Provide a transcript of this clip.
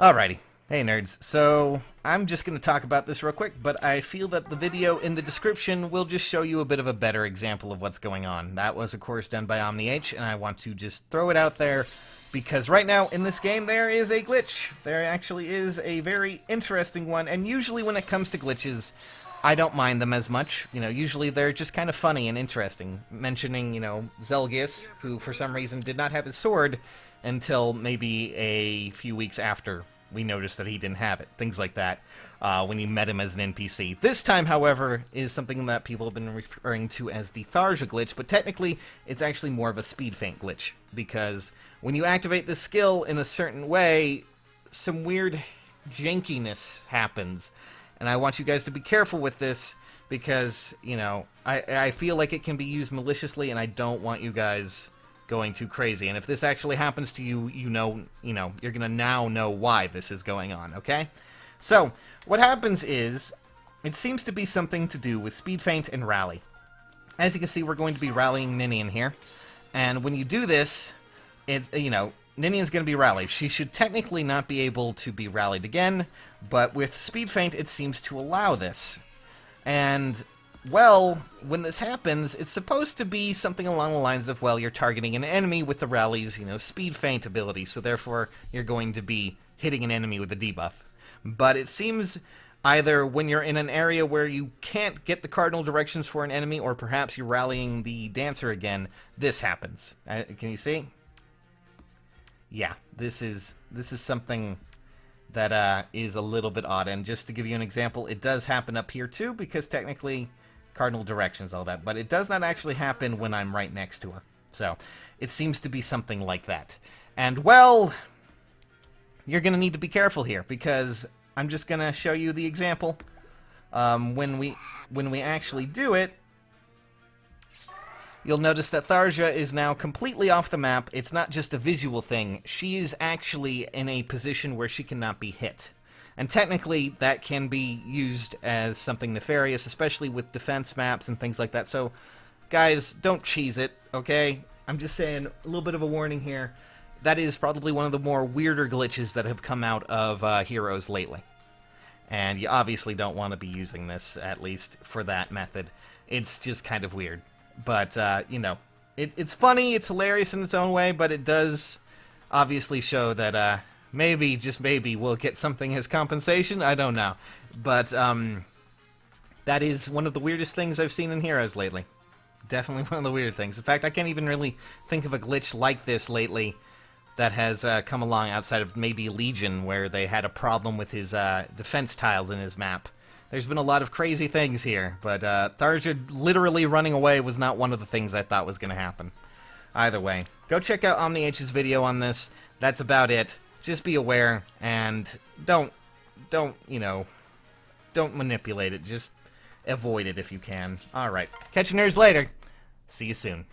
Alrighty. Hey nerds, so I'm just going to talk about this real quick, but I feel that the video in the description will just show you a bit of a better example of what's going on. That was of course done by OmniH, and I want to just throw it out there because right now in this game there is a glitch. There actually is a very interesting one, and usually when it comes to glitches, I don't mind them as much. You know, usually they're just kind of funny and interesting. Mentioning, Zelgius, who for some reason did not have his sword until maybe a few weeks after we noticed that he didn't have it. Things like that, when you met him as an NPC. This time, however, is something that people have been referring to as the Tharja glitch, but technically it's actually more of a speed feint glitch, because when you activate the skill in a certain way, some weird jankiness happens. And I want you guys to be careful with this, because, I feel like it can be used maliciously, and I don't want you guys going too crazy. And if this actually happens to you, you're gonna now know why this is going on, okay? So, what happens is, it seems to be something to do with speed feint and rally. As you can see, we're going to be rallying Ninian here. And when you do this, it's, Ninian's going to be rallied. She should technically not be able to be rallied again, but with speed feint, it seems to allow this. And, well, when this happens, it's supposed to be something along the lines of, well, you're targeting an enemy with the rally's, speed feint ability, so therefore you're going to be hitting an enemy with a debuff. But it seems either when you're in an area where you can't get the cardinal directions for an enemy, or perhaps you're rallying the dancer again, this happens. Can you see? Yeah, this is something that is a little bit odd. And just to give you an example, it does happen up here too, because technically cardinal directions, all that, but it does not actually happen when I'm right next to her. So it seems to be something like that. And, well, you're going to need to be careful here, because I'm just going to show you the example. When we actually do it, you'll notice that Tharja is now completely off the map. It's not just a visual thing. She is actually in a position where she cannot be hit. And technically, that can be used as something nefarious, especially with defense maps and things like that. So, guys, don't cheese it, okay? I'm just saying, a little bit of a warning here. That is probably one of the more weirder glitches that have come out of Heroes lately. And you obviously don't want to be using this, at least for that method. It's just kind of weird. But, it's funny, it's hilarious in its own way, but it does obviously show that, maybe, just maybe, we'll get something as compensation. I don't know. But, that is one of the weirdest things I've seen in Heroes lately. Definitely one of the weird things. In fact, I can't even really think of a glitch like this lately that has come along outside of maybe Legion, where they had a problem with his defense tiles in his map. There's been a lot of crazy things here, but Tharja literally running away was not one of the things I thought was going to happen. Either way, go check out OmniH's video on this. That's about it. Just be aware, and don't manipulate it. Just avoid it if you can. Alright, catch you nerds later. See you soon.